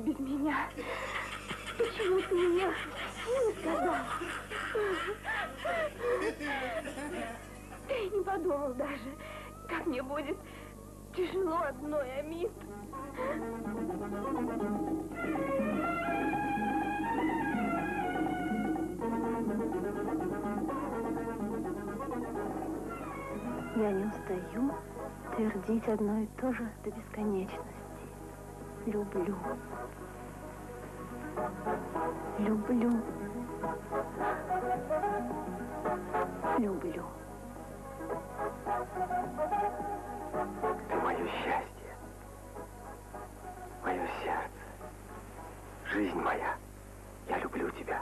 без меня? Почему ты мне не сказал? Ты не подумал даже, как мне будет тяжело одной, Амит. Я не устаю твердить одно и то же до бесконечности. Люблю. Люблю. Люблю. Ты мое счастье, мое сердце, жизнь моя. Я люблю тебя.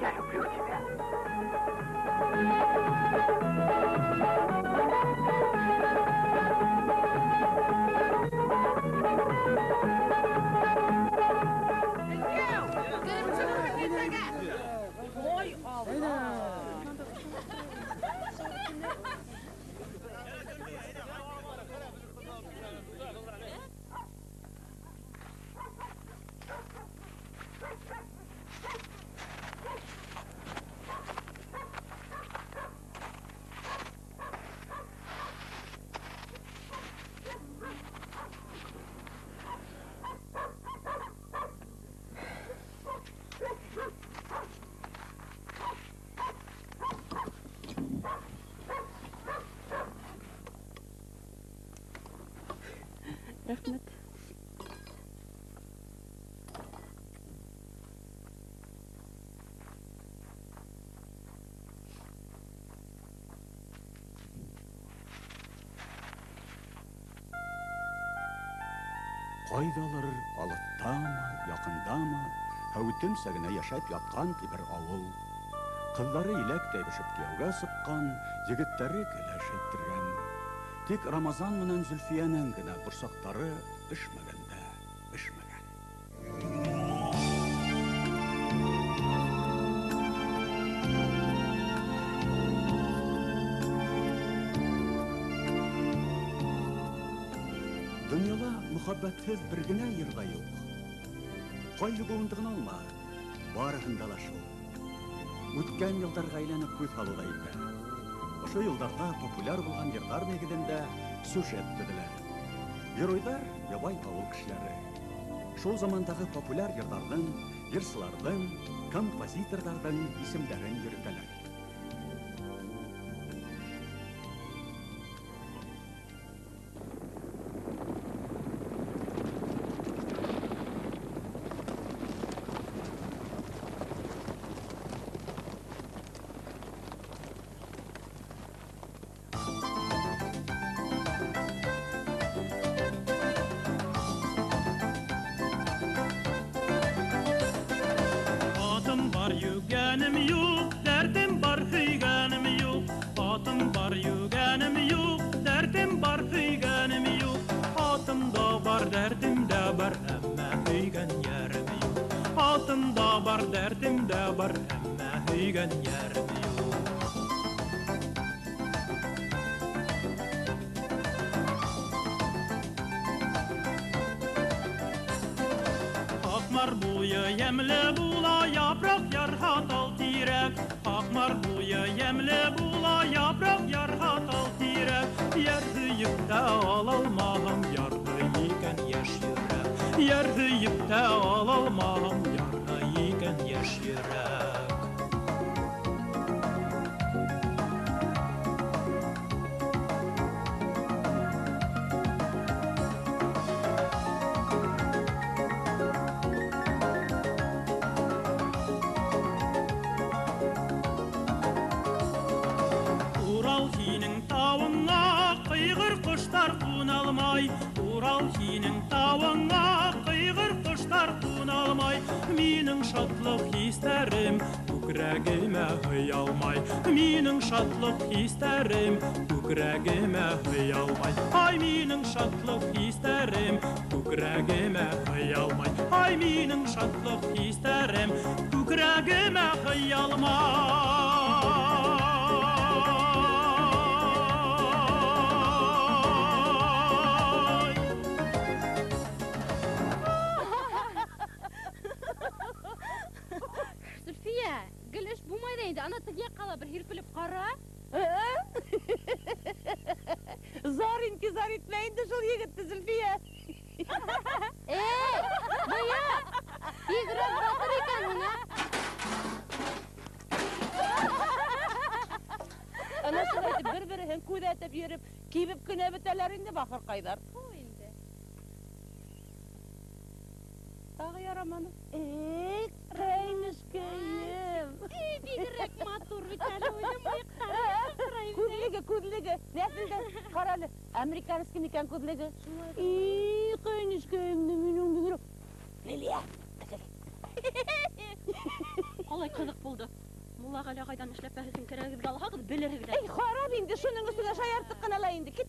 Я люблю тебя. Ой, Allah! Рахмет. Кайдалыр алыттамы, якындамы, һәүетем сәгенә яшәп яткан бер авыл. Кызлары иләктәй бешеп кияүгә сыккан, егетләре кәләш әйттергән. Тик Рамазан менән Зөлфиянең генә борсактары эшмәгәндә, эшмәгән. Дөньяда мөхәббәтсез бер генә йырда юк. Кайны буындыгын алма, барыһында да шул. Үткән елларга әйләнеп күз һалуда инде. Ошо елларда популяр булган йырлар нигезендә сюжет төзелә. Геройдар ябай авыл кешеләре. Шул замандагы популяр йырларның, йырчыларның, композиторларның исемләрен йөртәләр. Akmar buyu yemli bula yaprak yar hatal tirek. Akmar buyu yemli bula yaprak yar hatal tirek. Yer hüyüp de alalmağım yar hüyiken yaş yürek. Yer hüyüp de alalmağım yar hüyiken yaş yürek. Урал синең тавыңа кыйгыр коштар куналмай, минең шатлык хисләрем күкрәгемә хыялмай, минең шатлык хисләрем күкрәгемә хыялмай, ай минең шатлык хисләрем күкрәгемә хыялмай, ай минең шатлык хисләрем күкрәгемә хыялмай. бала, бір һиркелеп қара. Зар интизар итмәйінді шул егітті, Зülфия. Бұя! Играт батыр екен, мұна. Ана шылайды бір-біріхін көдәтіп еріп, кейбіп күні бітәлер инде бақыр қайдар. Тағы яраманы. Қайнышкайым. Бигірек матур бітәлі ойламай Көзлігі. Нәсілді қаралы. Американский мекен көзлігі. Қайнышкайымды менің бігірі. Лилия, тәкәлі. Қалай қызық болды. Мулла ғала қайдан ішләп бәхісін керегі бір алға қыз біліргі де. Қарап енді, шының үстіне шаярттық қанала енді, кет.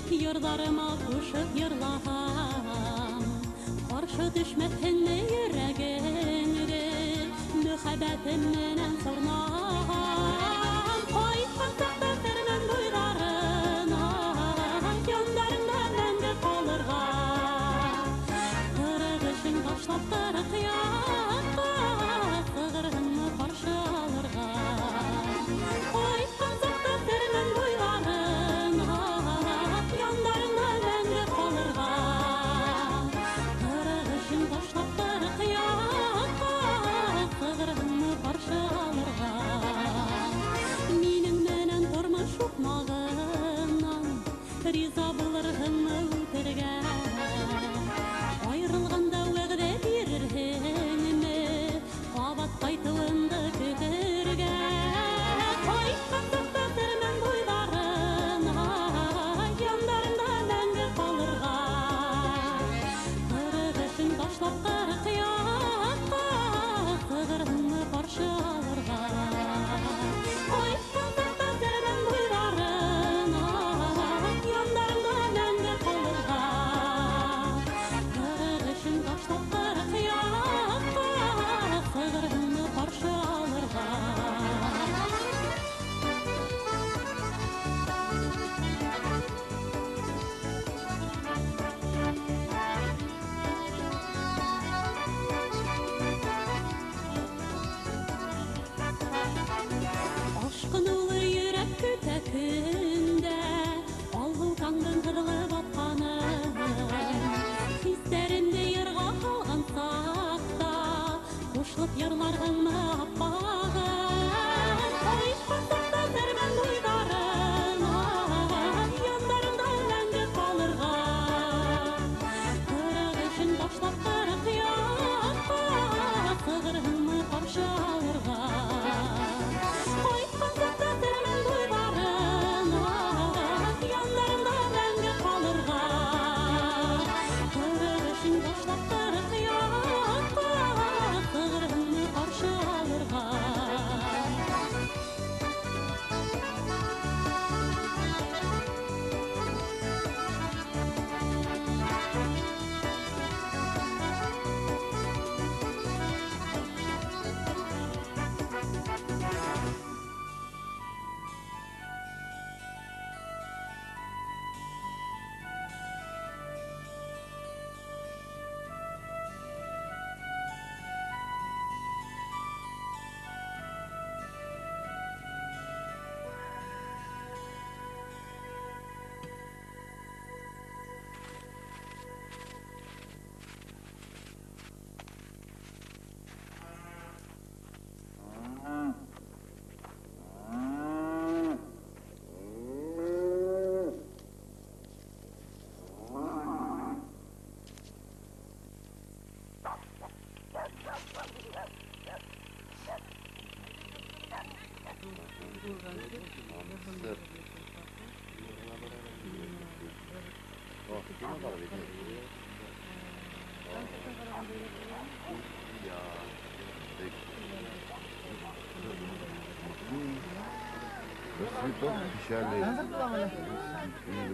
Yırlarıma kuşup yırlağam Qarşı düşməsinmi yüreğimde Mühəbbətimdən sormağam Qoysan təqdirinin boylarına Yanlarında məndə qalırğam Qırığışın başlap qırıq yaqqa Sığırğınmı qarşı alırğam Qoysan təqdirinin boylarına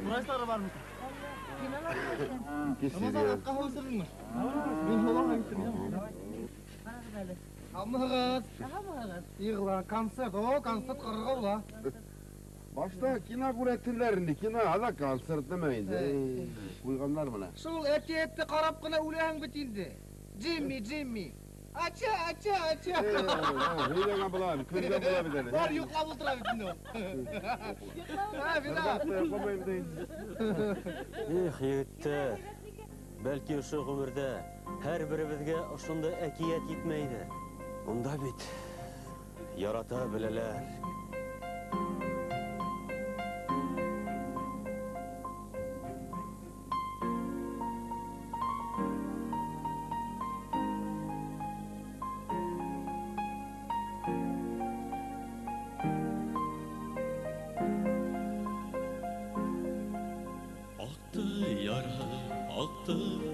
Burası var mı? Kesiyor. Kahvesizmiş. Ben yola gittim ya. Hamıгыз. Yığla konser, o konser qırğı ola. Başta kina kurettilerindi, kina ada konser demeyin. Uyganlar mı lan? Şul eti qarab qına ulan bitildi. Jimmy. Aça. Hile kapılan, kırda bulabilir. Var yoqlab o'tiradi buni. Ha, bina. Yigitler, belki şu ömürde her biribizge ошондой әкият yetmeydi. Unda bit, yarata bileler.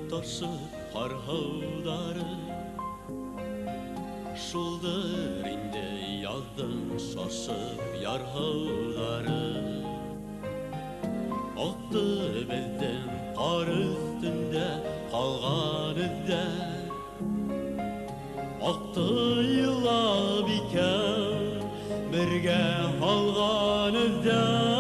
Taşı harhavları Şuldur indi yazdım şaşıp yarhavları Aktı bizden kar üstünde kalgan izler Aktı yıla biken birge kalgan izler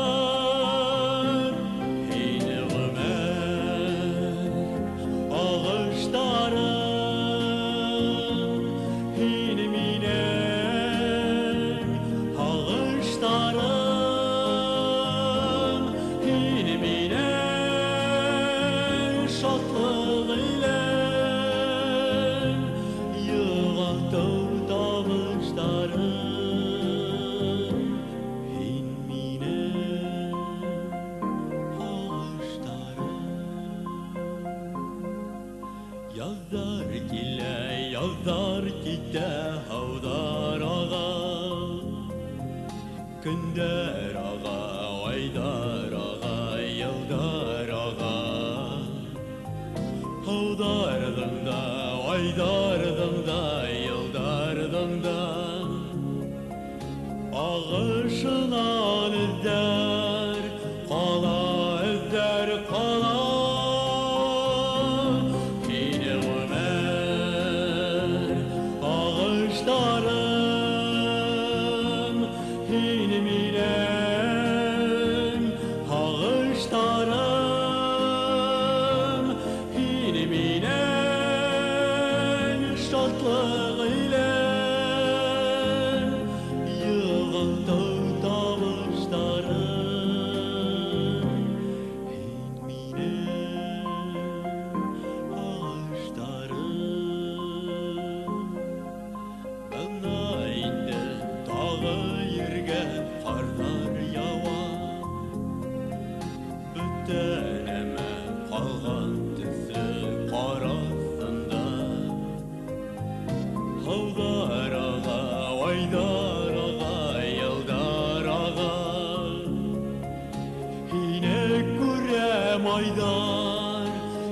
Yazar gide havdar ağa Günder ağa, aydar ağa, yıldar ağa Havdardım da, aydardım da, yıldardım da Ağışınan izler, kala izler, kala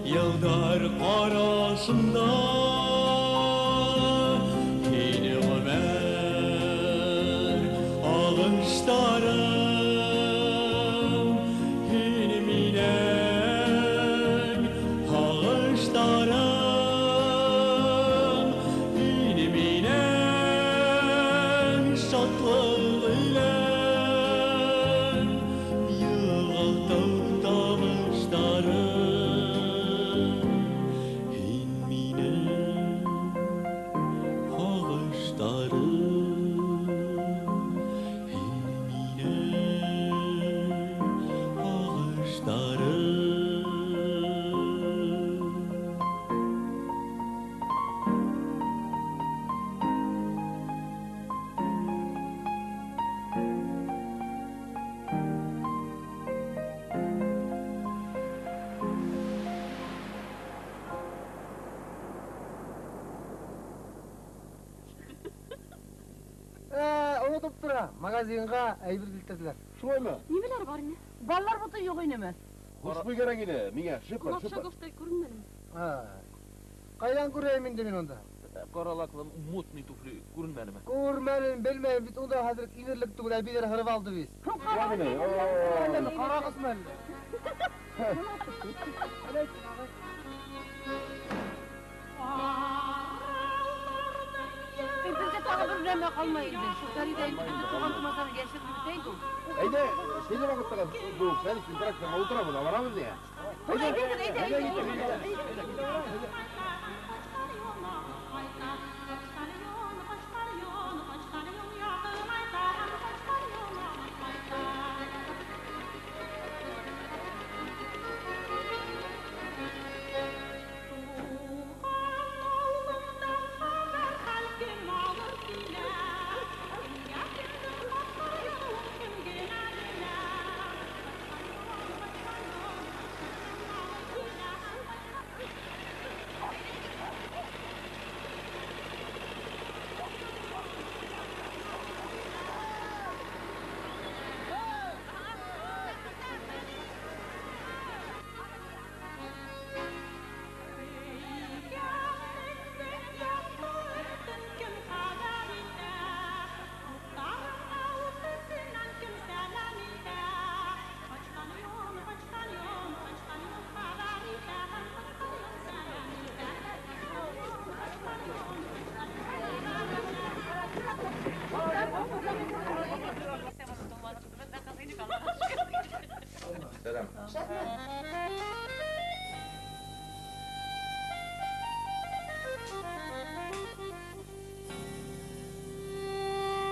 Yıldar arasında Yeni Ömer alışlarım Yeni minem alışlarım Yeni minem şatlığıyla Yığıldı davuşlarım Unutып тұра, магазинға әйбір келтірділер. Шулай ма? Немелер бар не? Балалар бұты yok oynamaz. Ушпу керек еді, миңа, шыпыр, шыпыр. Колокшаговтай көрінмедім. Қайдан көреймін де мен онда? Қаралақлы мутный туфли көрінмәді ме? Көрмәнін, білмеймін, біз онда қазір инерлік түгіл әбейлер қырып алды біз. Қарақысым әлі. Bizde tağı bir reme kalmaydı. Şu karıdayım, tuğan tumasını gerçek bir teydim. Әйде, сені вақыттаға бұл сәлістің трактаға отырамыз, аварамыз не?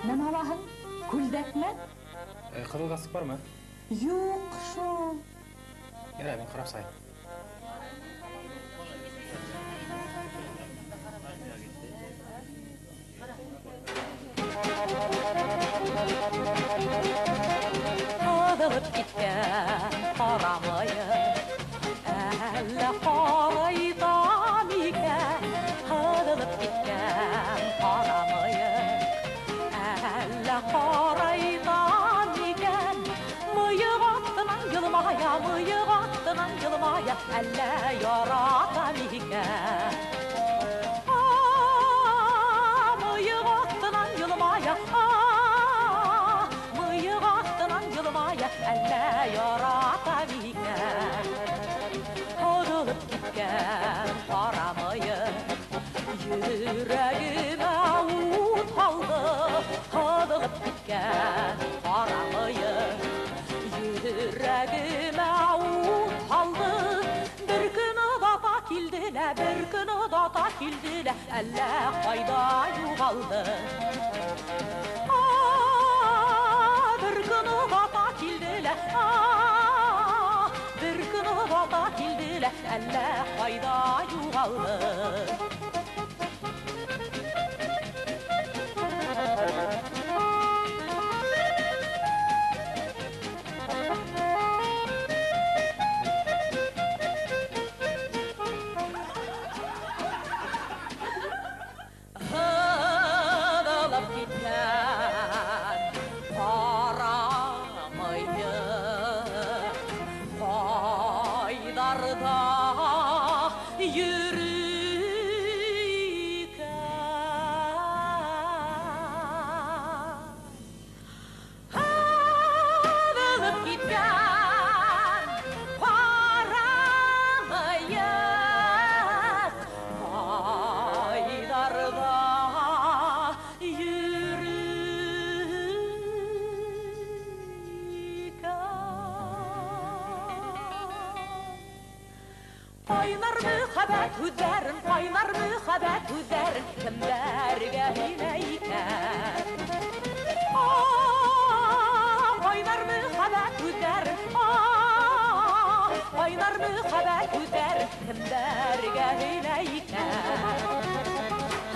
Мен алаһын күлдәкме? Кызылгасык бармы? Юк, шул. Ярай, мен карап сайын. Adılıp gitken aramayı Elle qaraydan iken Adılıp gitken aramayı Elle qaraydan iken Mıyık attınan yılmaya, mıyık attınan yılmaya Elle yaratan iken Mıyık attınan yılmaya, mıyık attınan yılmaya Elle yaratan iken Adılıp gitken aramayı Yüreğime ut aldı Adılıp gitken aramayı Yüreğime ut aldı Bir günü data kildile, bir günü data kildile Elle kayda yuvaldı Bir günü data kildile Bir günü data kildile Elle kayda yuvaldı Adılıp gitken aramayı Haydarda yürürken Adılıp gitken aramayı Haydarda Qaynar mühabbet hüderin, qaynar mühabbet hüderin Kimlerge hileyken Qaynar mühabbet hüderin Qaynar mühabbet hüderin Kimlerge hileyken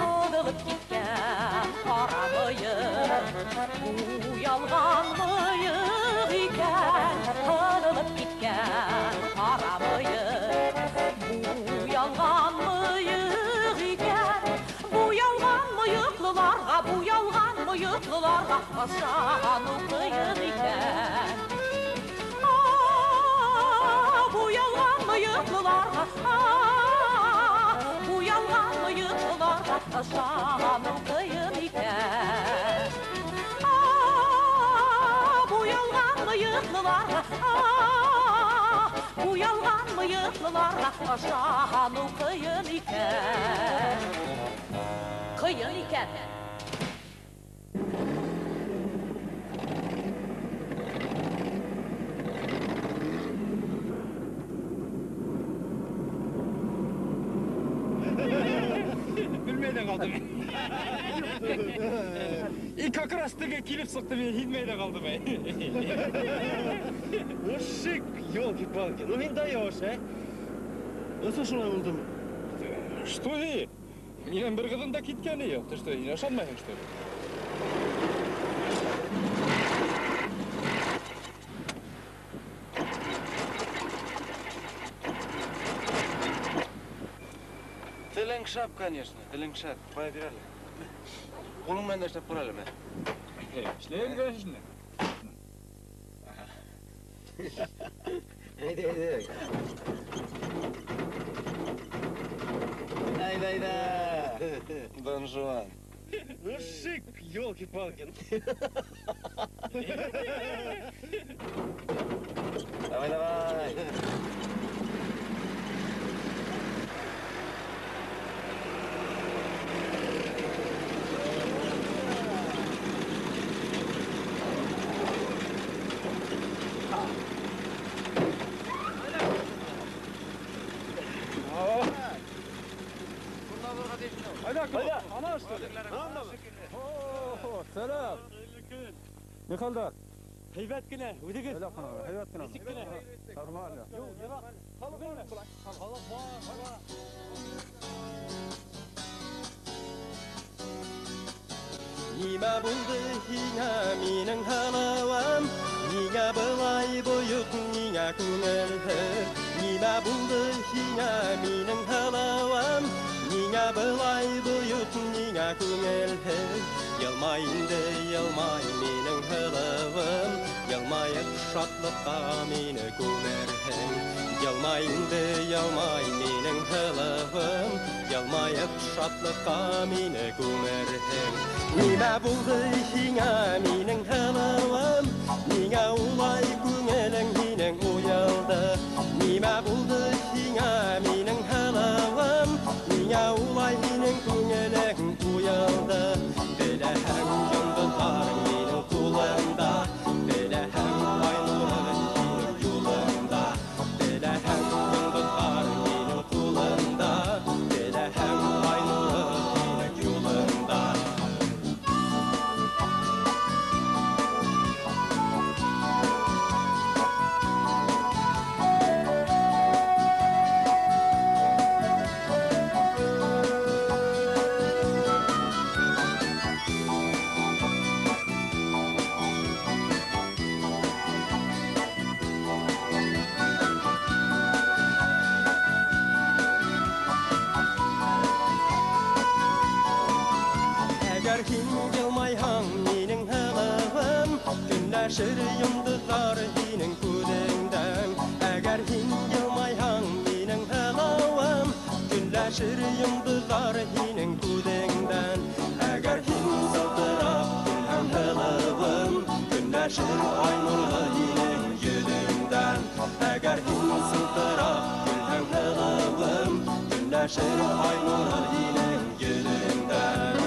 Adılıp gitken aramayı Bu yalgan mıyık iken Adılıp gitken aramayı Bu yalgan mıyık iken Bu yalgan mıyıklılarga Bu yalgan mıyıklılarga Aşağını kıyık iken мыйықларға, Буялған мыйықларға Ышану қиын екен. Буялған мыйықларға, Буялған мыйықларға Ышану қиын екен. Қиын екен. Bilmeyden kaldım. Как раз таки келіп соқты мен hilmeyden kaldım. Ошик, елки-палки, ну не даешь, а? Nasıl şuna buldum? Что и? Менен bir kızın da кеткені yok. Ты что, yaşanmayın что ли? Тілің шап, конечно, тілің шап. Бая берелі. Қолыңмен де штап көрелі ме? Шлейін көресіне. Eyde. Ayda. Дон Жуан. Ну шик, елки-палки. Давай. Hayda, ana что ли? Selam. Ne kaldı? Heybat kine, ödegin. Heybat kine. Nişik kine. Normal ya. Yok, yara. Kalıbın. Kalıp var. Nima buldu hina mening halavam, Niga былай boyuq, niga ko'ngil. Nima buldu hina mening halavam, Niga былай boyuq, niga ko'ngil. Yalmay mening halavam, Yalmayıp şadlıqqa meni ko'marhin. Yalmay mening halavam, Yalmayıp şadlıqqa meni ko'marhin. Nima buldu hina mening halavam, Niga ulay ko'ngling mening uyaldi. Nima buldu hina mening halavam, Niga ulay mening ko'ngling uyaldi. Bilahem yıldızlar mening qo'limda, Bilahem ay nuri mening yo'limda, Bilahem yıldızlar mening qo'limda, Bilahem ay nuri mening yo'limda. Eğer hin yılmayhan mening halavam, Günləşir yıldızlar hinin ko'zingdan. Eğer hin yılmayhan mening halavam, Günləşir yıldızlar hinin ko'zingdan. Eğer hin sıltırab gülhan halavam, Günləşir ay nurlu hinin yüzünden. Eğer hin sıltırab gülhan halavam, Günləşir ay nurlu hinin yüzünden.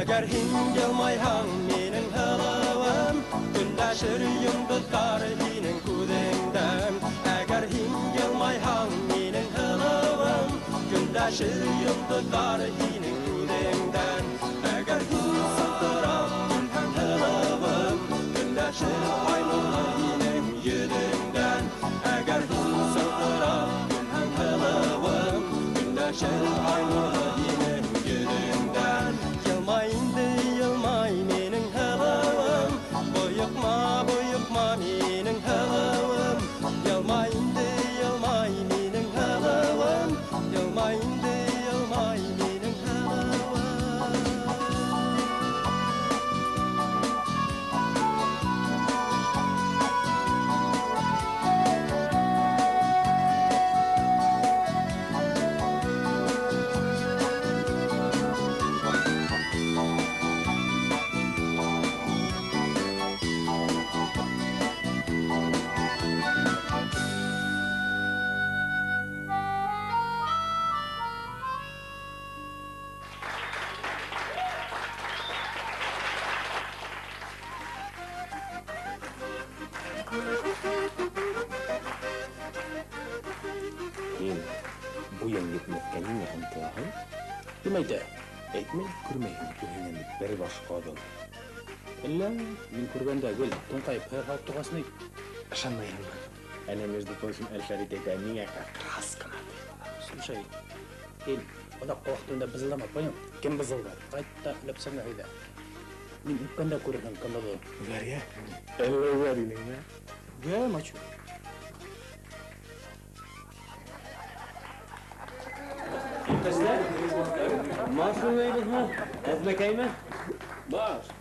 Eğer hin yılmayhan mening halavam, Günləşir yıldızlar hinin ko'zingdan. Eğer hin yılmayhan mening halavam, Günləşir yıldızlar inin güdəngdən Əgər gün sıxdıram ünhəm hılavım Günləşir aynurlar inin yüdüngdən Əgər gün sıxdıram ünhəm hılavım Günləşir aynurlar inin yüdüngdən Yılmay indi yılmay menin hılavım Boyuqma boyuqma menin hılavım Yılmay indi yılmay menin hılavım Yılmay indi yılmay menin hılavım Keyin bu yangi o'tganning hamtohi nimayda aytmay ko'rmayman ko'rgan bir boshqa odam illa men ko'rgandagi to'nqayib hayot tug'asini ishonmayman ana между прочим al-Farid ekanning qas qiladi слушай unaqa vaqtida bizilama qo'ying kim bizildi qayta qilibsan hayda men o'tkanda ko'rgan kanada ularga ellaringni va machu Marş'ınlaydın mı? Ezmekeyme?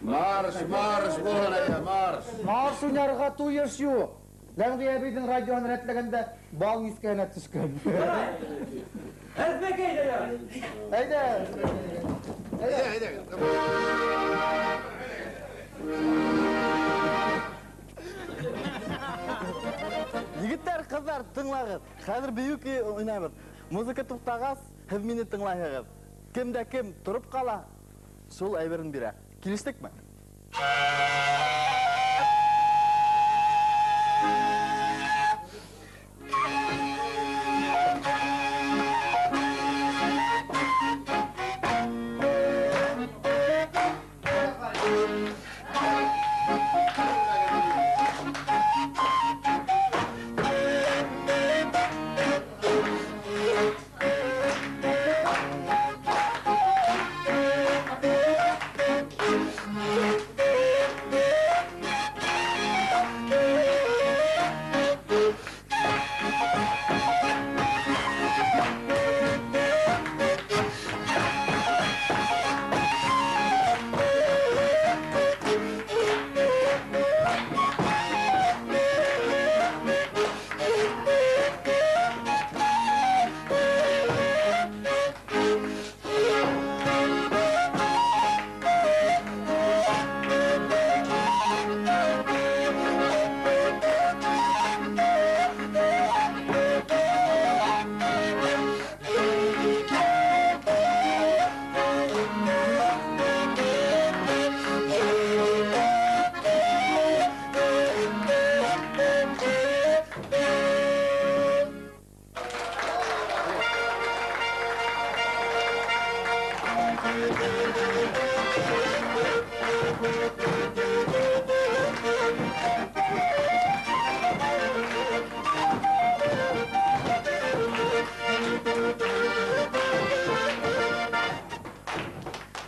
Marş bu hale marş. Marş'ın yarığa tuyuş yok. Lan gıyabidin radyonu retlegende bal yüzkene tüşkün. Ezmekeyde ya. Haydi. Haydi. Yigitler, kızlar, tınlağız. Hazır büyük oynayımız. Muzika tuttağız, hep meni tınlayığız. Kimde kim turup kala, sol ayverin bire. Kiliştik mi?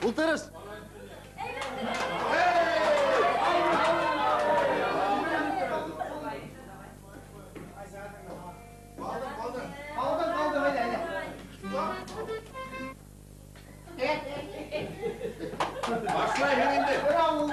Ultarız. Aldım hadi. Başlayın indi. Bravo.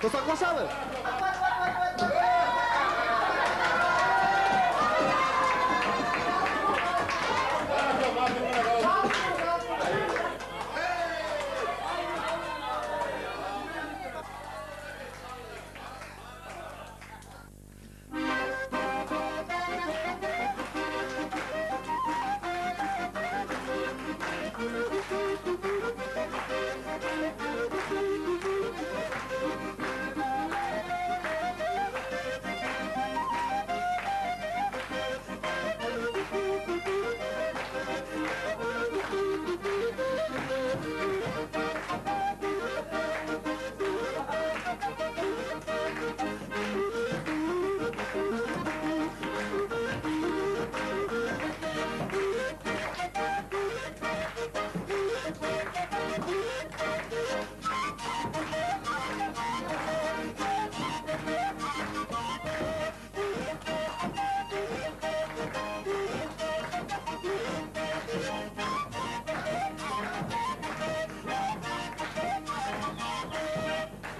Tosaklaşalım.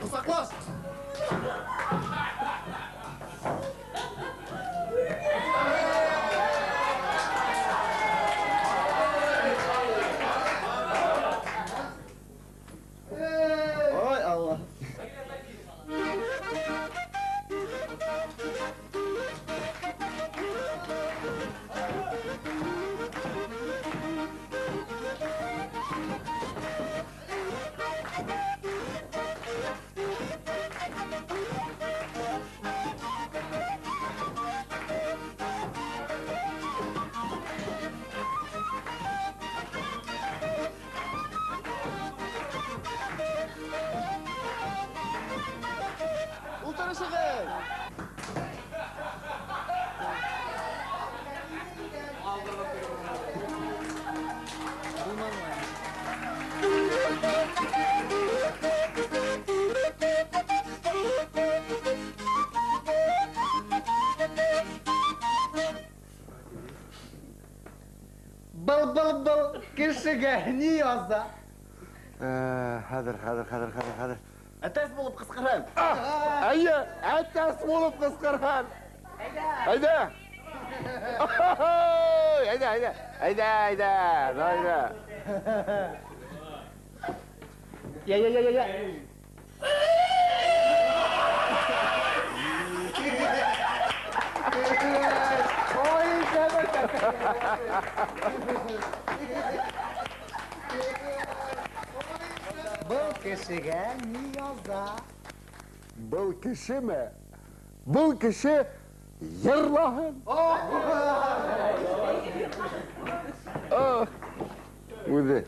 Uzaklaş! Oy Allah! Ultraşıkın! Bıl kişiге ne yazda? Hadır. Atas bulup kıskırın. Ayı, atas bulup kıskırhan. Hayda. Hayda. Ya. Oy Bu kişiye ne yazda? Bu kişi mi? Bu kişi yırlahın. Uzi.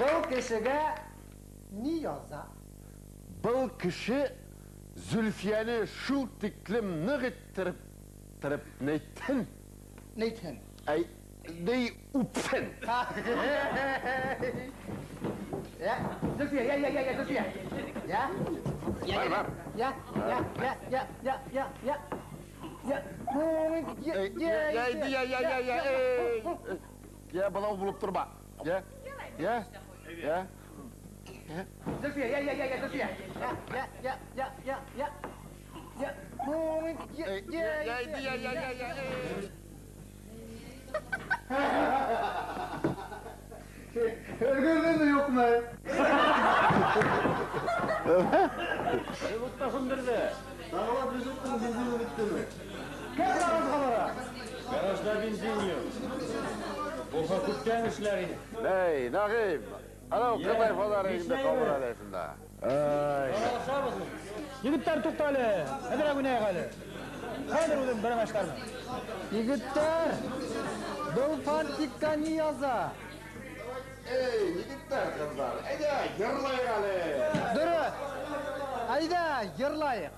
Бұл кішіге не яза? Бұл кіші Зүлфияны шул тиклем нык иттереп нейтен. Нейтен? Ай, ней үпсен. Зүлфия, Зүлфия. Бар. Я балау болып тұрба. Я. Зульфия, Зульфия. Ölgürlüğün de yok mu? Yıllıktasın derdi. Dağlar düzüktün, benzin ümittimi. Gel garaj kamera. Garajda benzin yok. Boka kütken işlerini. Ney, Nagim. Ana kıday fadarıyında kabul aleyhinde. Yigitler tuktali. Nedir güney gali? Hayır oğlum bana başlarma. Yigitler, bu fantikka ne yaza? Ey, yigitler kızlar. Ede, yırlayık ali. Durun. Hayda, yırlayık.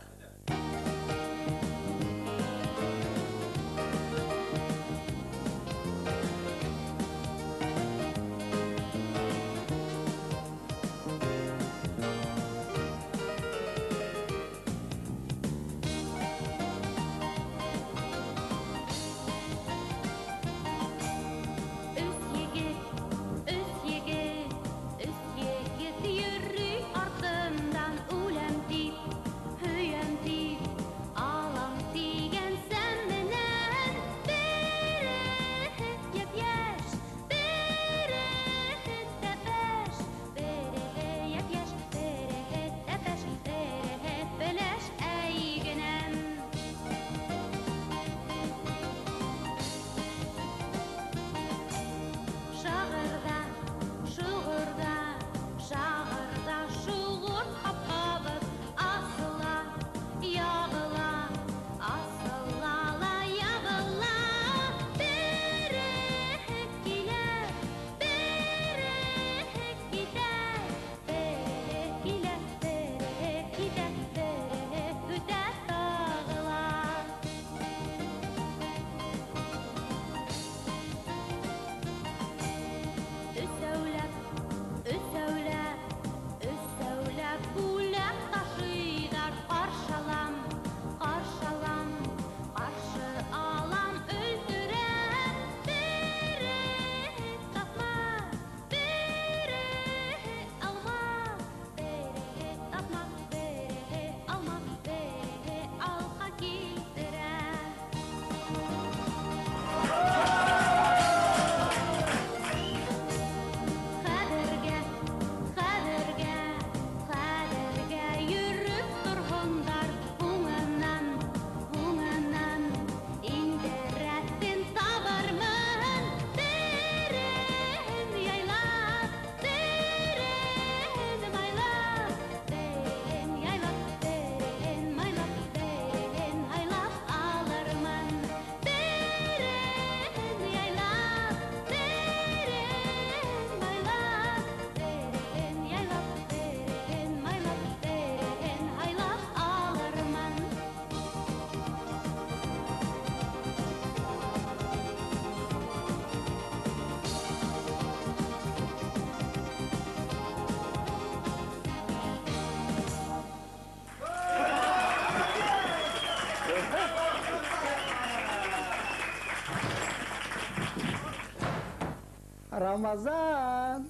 Ramazan,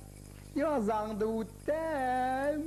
yazandı utem.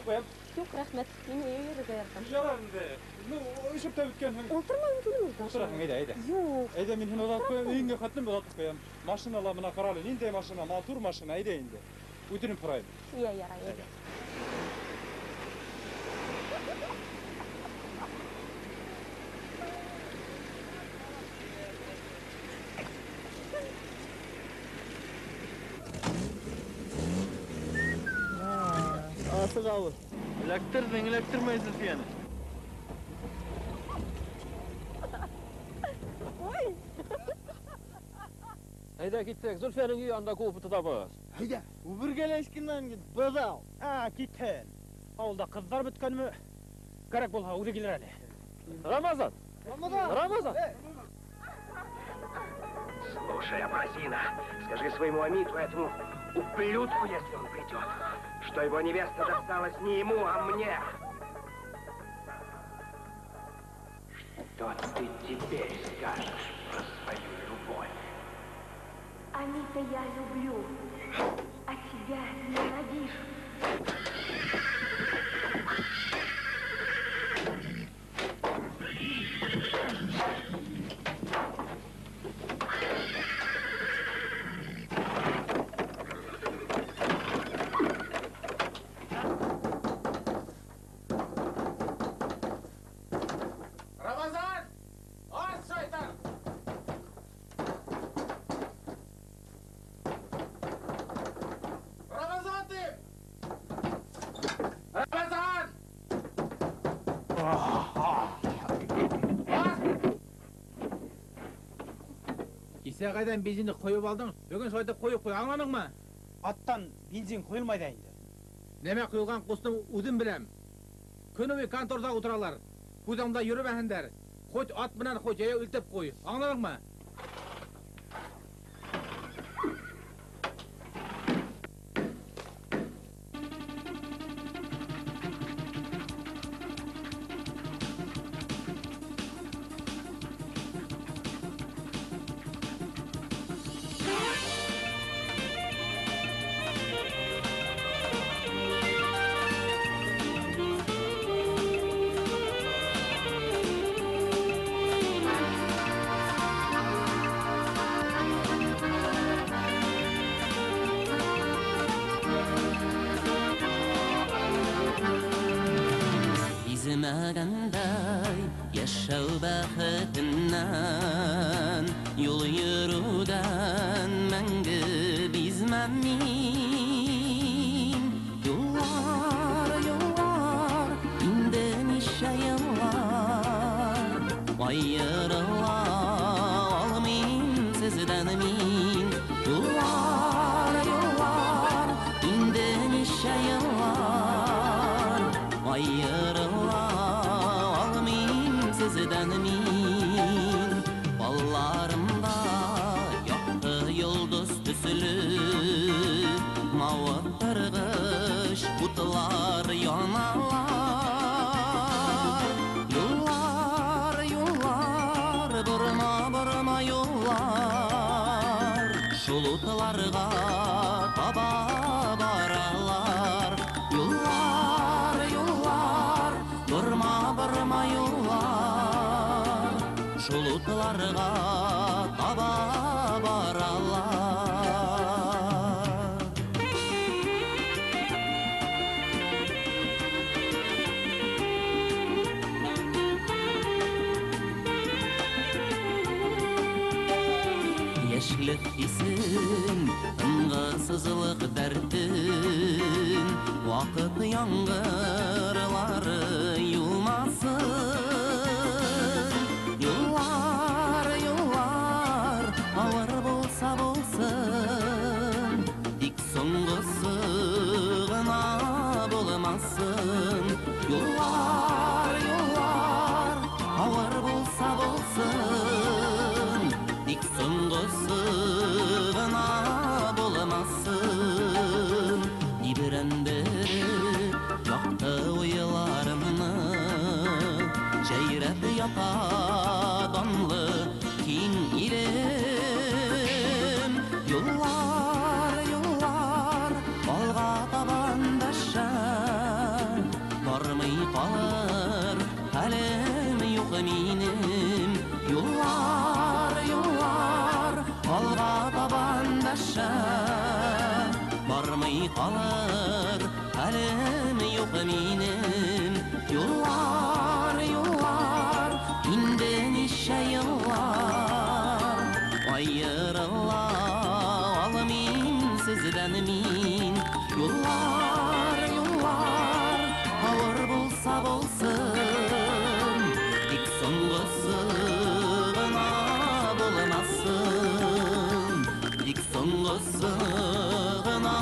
koyam. Yok, rahmet. Мен үйрі қайырдым. Жаранды. Ну, үшіп өткенің. Отырма үнділіңізді. Отырасың, айда. Жоқ. Айда, мен ұзатып қоям, үйінге қаттым ұзатып қоям. Машинала мына қаралы, нендей машина, малтур машина, айда енді. Өтініп тұрайын. Иә, айда. Asık avur. Elektirdin, elektirmeyi Zülfiye'ni. Hayda gittik, Zülfiye'nin iyi anda kovup tutabız. Hayda, bu bir geleşkinden git, bıdal. Gittin. Avulda kızlar bitken mi? Gerek bol ha, gelir hadi. Рамазан! Рамазан! Слушай, Абразина, скажи своему Амиту, этому ублюдку, если он придет, что его невеста досталась не ему, а мне. Что ты теперь скажешь про свою любовь? Амита я люблю, а тебя ненавижу. Рамазан! Ас шайтан! Рамазан ты! Рамазан! Кесе қайдан бензинді қойып алдың? Бүгін шойдап қойып қой, аңладың ма? Аттан бензин қойылмайды енді. Неме құйылған құстың өзін білем. Күні конторда отыралар. Көзімда жүріп әхіндер. Қойт ат мінен қойт жая үлтеп қой, аңладың ма? Bilmagандай yaşav baxetinden yol yürüden menge bizmemin yollar yollar indemiş yıllar ayrıla almayın sizden min yollar yollar indemiş yıllar ayrıla sizden min ballarımda yaktı yıldız tüsülü mavut tırgış kutlar yanalar yollar yollar burma yollar şulutlarga taba baralar yollar yollar burma yollar şulutlarga taba baralar Yaşlık isin, ıngısızlık dertin Vakıt yangırları yumasın Yollar, yollar, ağır bolsa bolsun Dik soңғысы ғына болмасын Yollar, yollar, ağır bolsa bolsun Dik soңғысы ғына болмасын Небірін бірі яқты ойыларымны Жай аша бармый калыр хәлем юк минем. Юллар, юллар, инде ничә еллар аерыла алмыйм сездән мин. Юллар, юллар, авыр булса булсын, тик соңгысы гына булмасын, тик соңгысы гына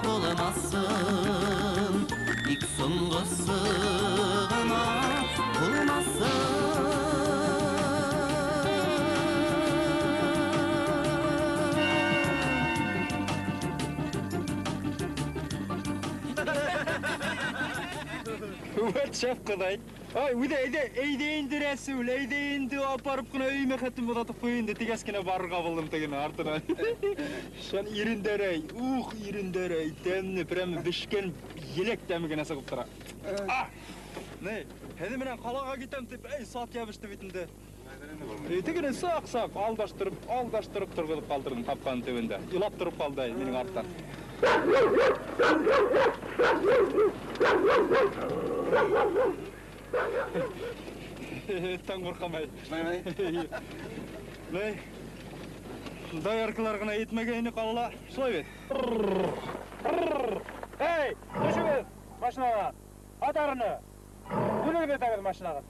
булмасын, тик соңгысы гына булмасын. Вот шапкадай. Ай, өйде инде рәсүл, өйде инде апарып кына өймө хатын булатып коюнду тигескене барырга болдум деген артынан. Шан ириндерей, ириндерей, темни прямо бишкен елек тәмиген асыгып тура. Не, хәзер менен калага китем дип, саат ябышты битинде. Тегене сак-сак алдаштырып тургузуп калдырдым капканын төбүндө. Илап туруп калды менин арттан. Таң коркамай. Не? Даяркылар гына етмегени калла. Шулай бет. Эй, түшүбүз машинага. Атарыны. Бүлүп кетебиз машинага.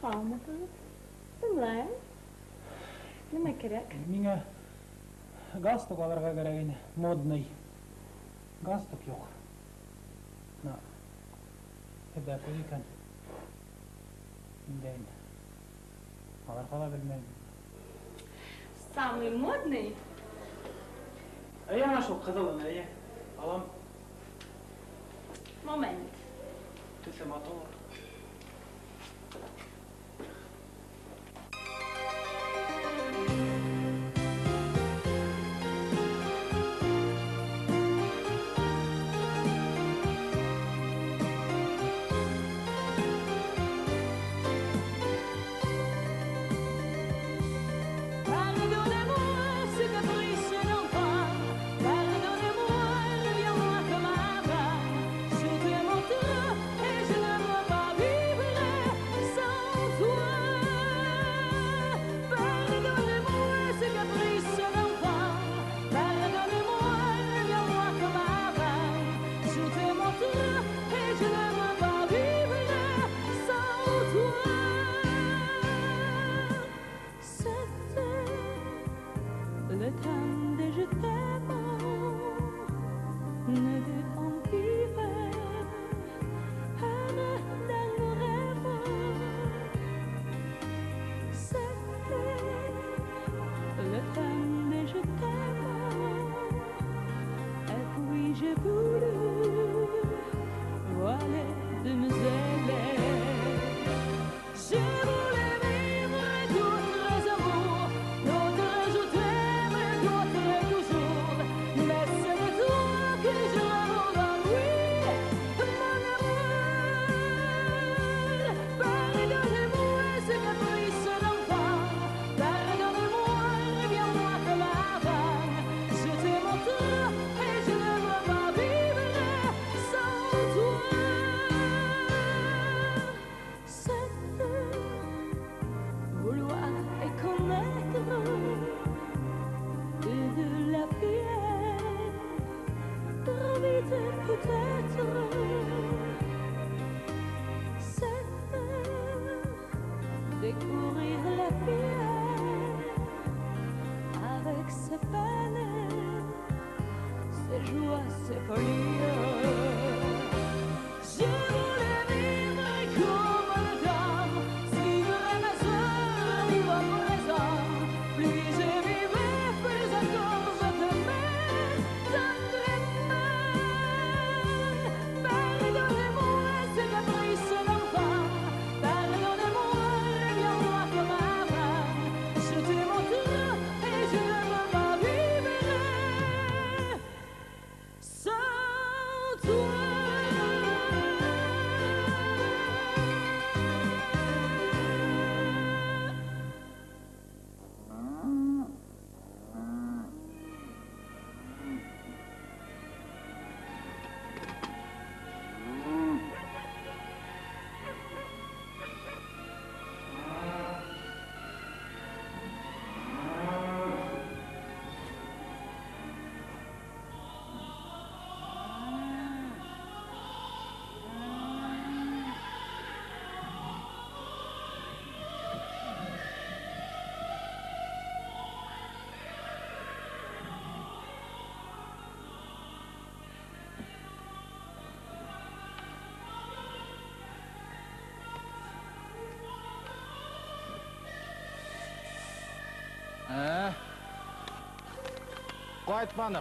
Алматыңыз? Тыңлайм. Нема керек? Миңа галстук алырга керек ине, модный. Галстук yok. На. Эбә икән. Индән. Аларга да белмәйм. Самый модный? Ана шул кызылын, алам. Момент. Төсе мотор. découvrir la vie avec ses peines, ses joies, ses folies. Je voulais vivre comme une dame, suivre mes heures, vivre à présent. Plus je vivais, plus encore je t'aimais tendrement. Pardonnez-moi ce caprice d'enfant, pardonnez-moi le bien moi comme avant. Je t'aime encore et je ne veux pas vivre sans toi.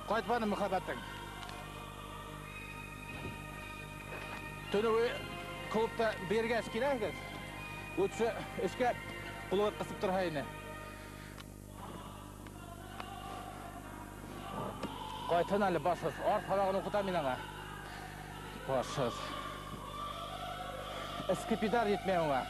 Қайтпаны мұхаббаттың. Түні клубта берге әскері әкіз. Өтші ішке құлығы қысып тұрғайыны. Қайтын әлі башыз. Ар сабағын оқыта мен аңа. Башыз. Іскіпидар етмей оңа.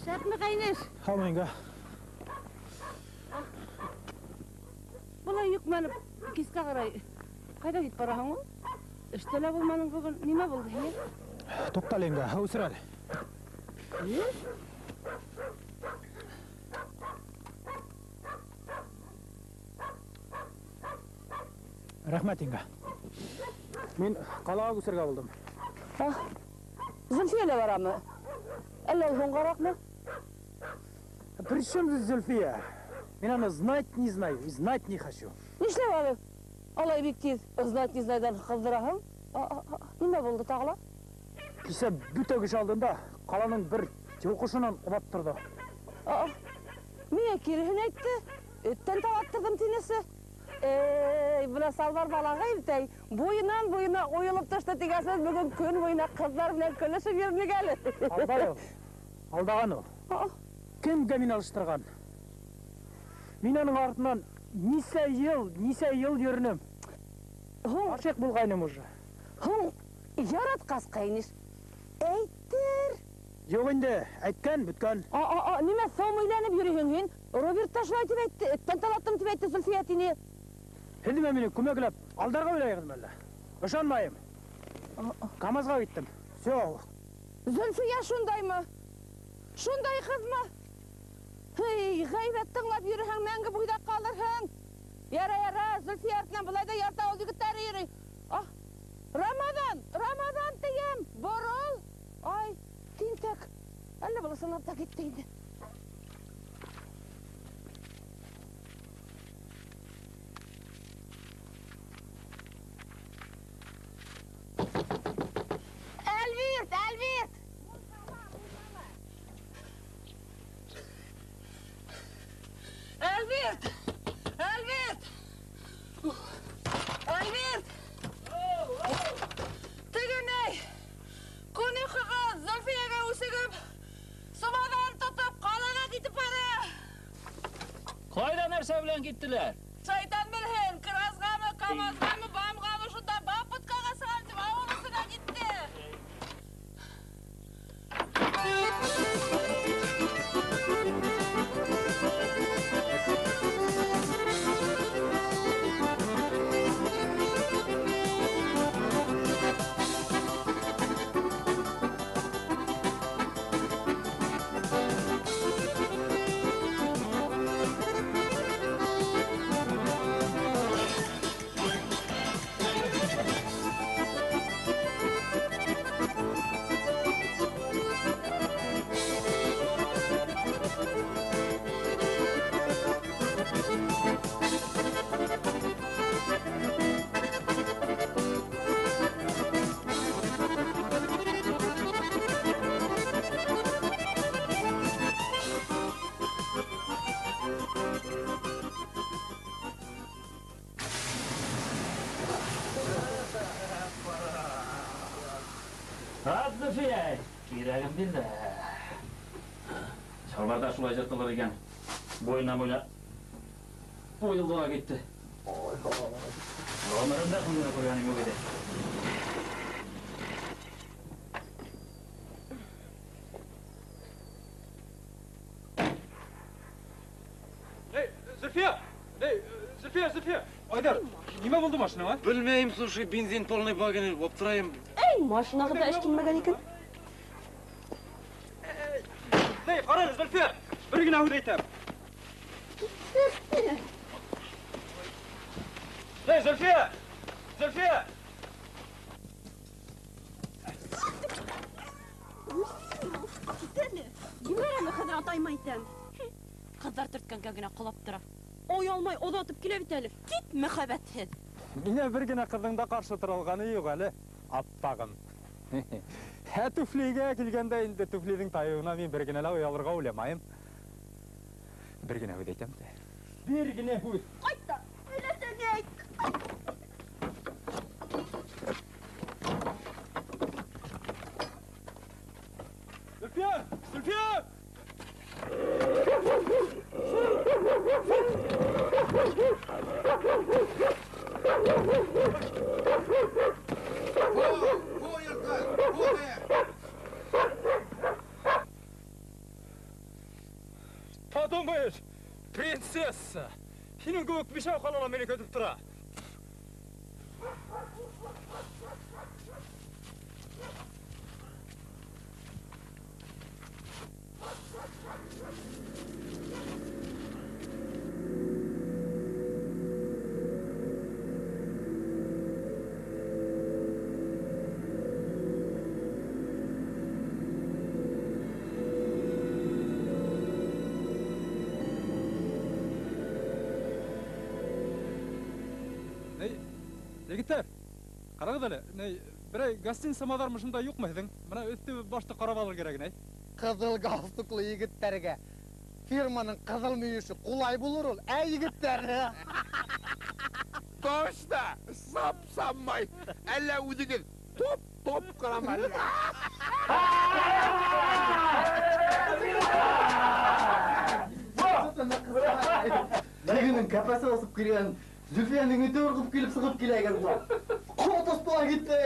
Шапны қайнеш. Қалмайынға. Бұлай үкменіп, кеске қарай. Қайда кет бараң ол? Іштелі болманың бүгін неме болды, не? Тоқталыңға, өсір әлі. Рахметіңға. Мен қалаға өсірге болдым. Зульфияле барамы? Әлі жоңғарақ ма? При чем здесь Зульфия? Мен аны знать не знаю, и знать не хочу. Нишлеп әлі? Алай бектез, знать не знайдан қылдыраһың? Неме болды тағыла? Кеше бүтөгі шалдында қаланың бір жылқышынан ұнап тұрды. Міне керіхін айтты, Өттен талаттырдым тенесі. Бұна салбар балаға елтей. Бойынан ойылып ташты тегесіз бүгін күн бойына қыздар білен күліші бермек әлі. Алдаған о. Кімге мен алыштырған? Мен оның артынан несе ел ерінім. Ашек болғайным уже. Ярат қасқайныш. Әйттір. Жоқ енді, әйткен, бүткен. Неме сом үйленіп жүрегін? Роберт Ташылай тіп әйтті, өттен талаттым тіп әйтті Зульфиятini. Енді мен мені көмегіліп, алдарға ойлайығыз мәлі. Ұшанмайым. Камазға кеттім. Все. Зульфия шундай ма? Шундай қыз ма? Ғайбет тыңлап жүріхің, мәңгі бұйдақ қалырхың. Яра, Зульфия артынан бұлайда ярта ол жігіттері ері. Рамадан тегем, борыл. Ай, тинтек. Әлі бұлы сынапта кеттейді. Әлбет! Тегеней! Көне қығыз, Зульфияға өсігіп, сұмадан тұтып, қалаға кетіп бары. Қайда нәрсе білен кеттілер? Шайтан білген, кіразғамы, камазғамы, бамғамы, шында бапыткаға сағантып, ауылысына кетті. Zülfiye, kiragim bildi. Şalvarda şulay jırtılır eken. Boyuna boyulduğa gitti. Ömrümde kunduna ko'rganim yo'q edi. Зульфия! Айдар, nima bo'ldi mashinaga? Bilmayman, слушай, benzin полный bagani olib turayim. Машинаға да ish kelmagan ekan. Qarang, Zülfiya, birgina hud aytam. Zülfiya! Гимерәме хәзер атаймайтын. Кыздар төрткәнгә генә кулап тора. Ой алмай оҙатып килә бит әле. Кит мәхәббәтһеҙ. Миңә бер генә ҡыҙыңда ҡаршы тора алғаны юҡ әле, аппағым. Һә туфлигә килгәндә инде туфлиҙың тайыуына мин бер генә лә уялырға уйламайым. Бер генә һүҙ әйтәм дә. Бер генә һүҙ. Ҡайта, өләсәңә әйт. Zülfiya! Подумаешь, принцесса! Һинең кеүек бишәү халала мине көтөп тора. Егеттер, қарағыз әлі, бірай гостиница мадармышында юқ ма едің? Мына өтті башты қарап алыр керек, не? Қызыл галстуклы егеттерге фирманың қызыл мүйісі құлай болыр ол, әй егіттер. Точно, сап-саммай, әлі өдеген топ қарамай. Дегенің кәпәсі басып келген, Зүлфияның өте ұрғып келіп сығып келеген бұл. Қотыс бола кетті.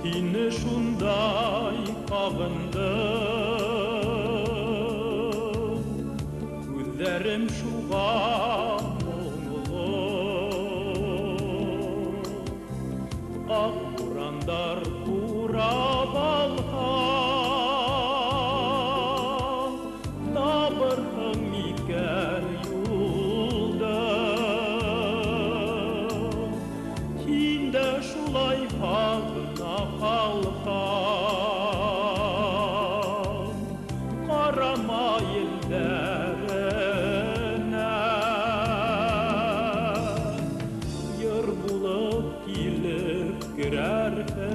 Yine şunday kavındım, gözlerim şuğa moğulu, ak burandar kurab alhan, tabırhın iken yolda, hinde şulay hağına kalkan, karama ellerine, yır bulup gelip girerken,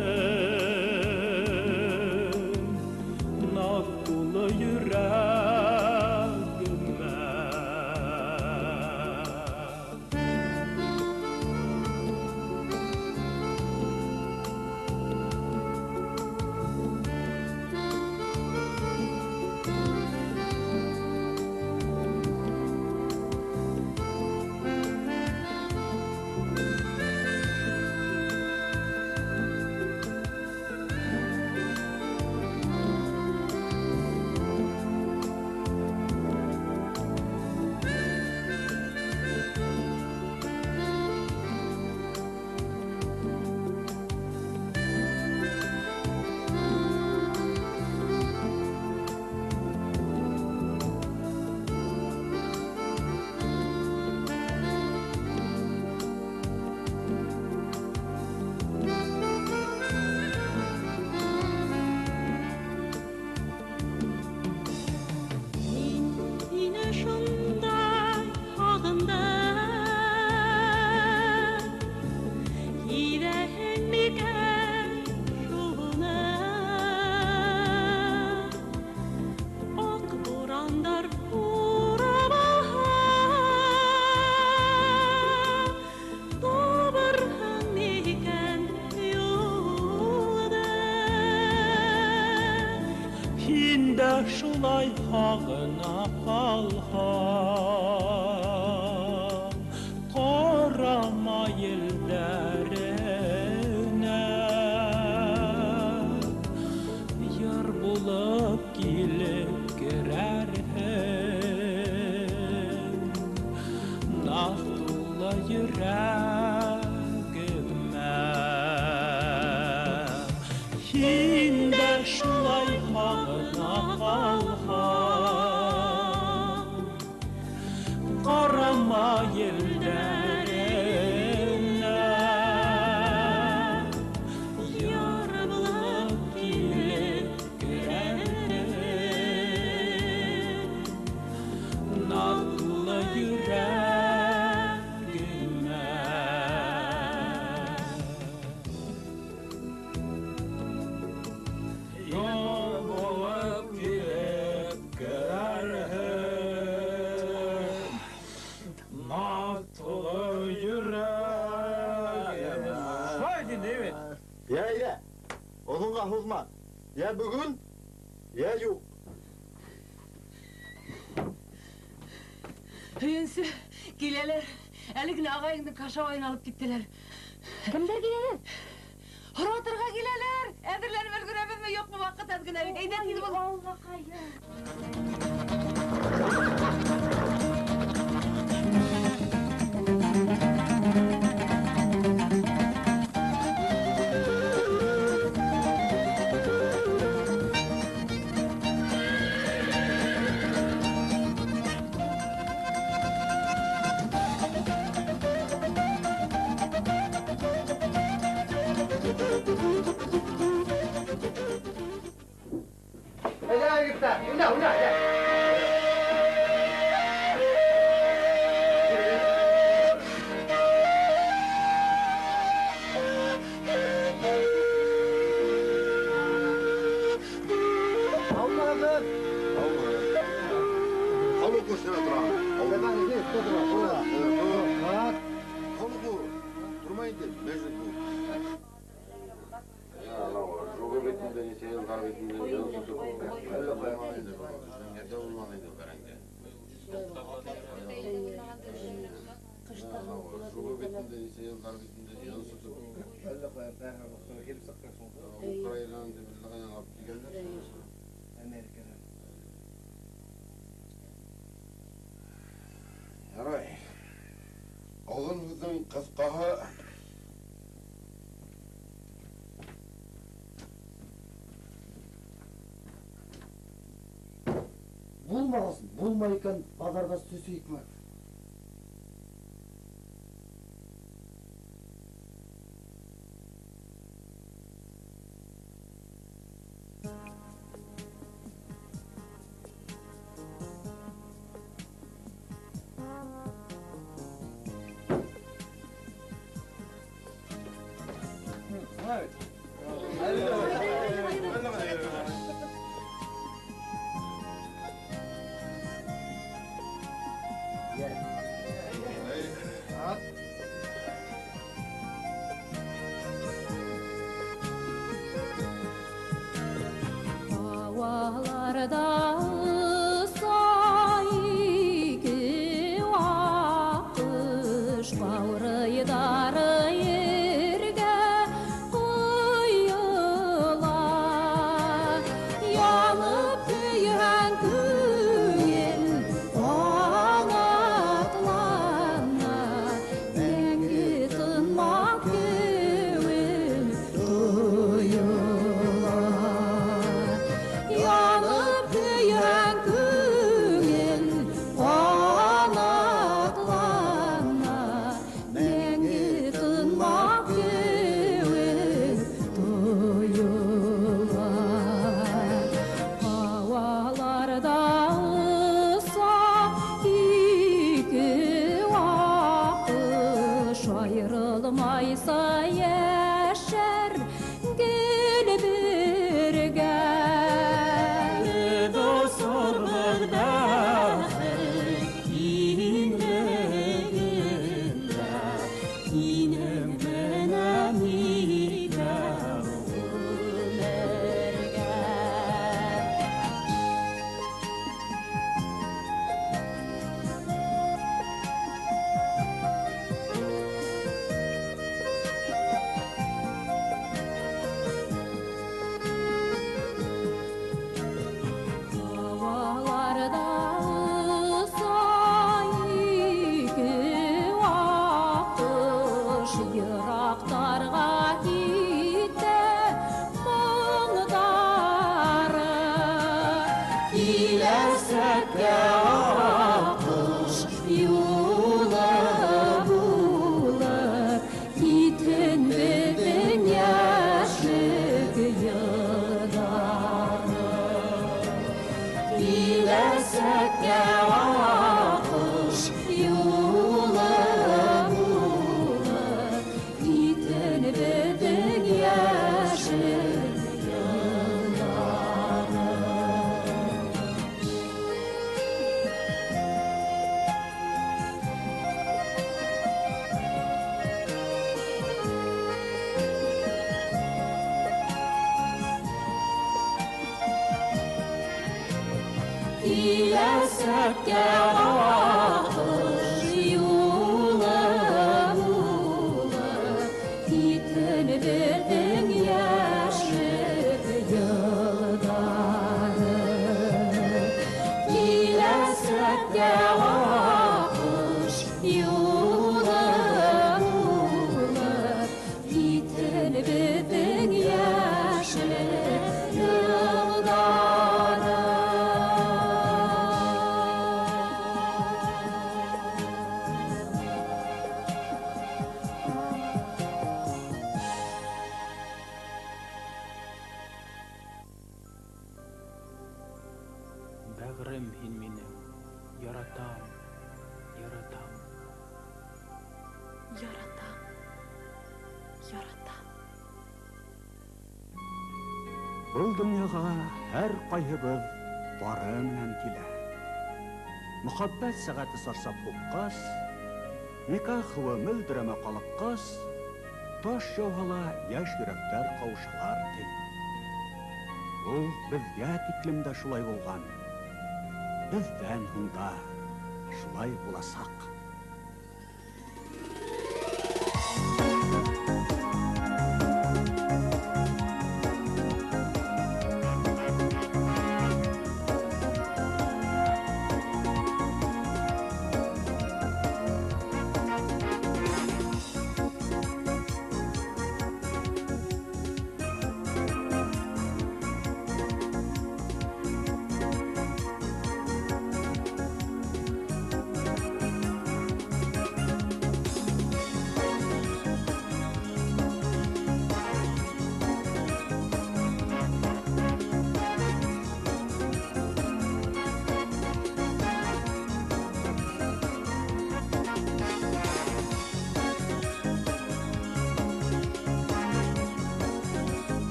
naz dolu yüreğime. Yine şunday ağında yüreğimden şuna ok burandar urabaha doğurhan iken yolda Hinde şulay hağına kalhan, korama ellerine, yar bulup gelip girerken, naz dolu yüreğime. Hinde şulay hağına kalhan, Ya bugün, ya yok. Hüyünsü, gileler. Әлігін ағайыңды Кашауайын алып кеттелер. Кімдер келелер? Хоротырға келелер. Әдірлерім өлгірәбіз ме, жоқ му вақыт әдгін әбек. Әйдет келі бол. Алға қайыр. Ярай. Оғынымыздың қысқаға Болмағасын, болмай екен базарда сөсейік ме? Havalarda sayki vakış bağrıydar yerge koyular yanıp büyüyen köyün ağlatlarına dengi tınmak köyün duyular yanıp büyüyen köyün ağlatlarına dengi tınmak köyün duyular havalarda iki vakış ayrılmaysa yaşar gel birge dostur bağdahır inleginde inem benem nikah ömerge havalarda sayki vakış yıraktарға gitti мұңдары келесекке ақış юлы болып кеткен біздің яшік йыдары келесекке ақış юлы болып кеткен біздің яшік йыдары Киләсәккә ахыш юлы булыр, китен беҙҙең йәшлек йылдары. Киләсәккә ахыш юлы булыр, китен беҙҙең йәшлек йылдары. Бәғрем һин мине, яратам, яратам. Яратам, яратам. Был дөньяға һәр ҡайһыбыҙ бары менән килә. Мөхәббәт сәғәте сарсап һуҡҡас, никах ғүмел дәрәмә ҡалыҡҡас, таш яуһала йәш йөрәктәр ҡауышалар, ти. Ул беҙгә тиклем дә шулай булған. Беҙҙән һуң да шулай буласаҡ.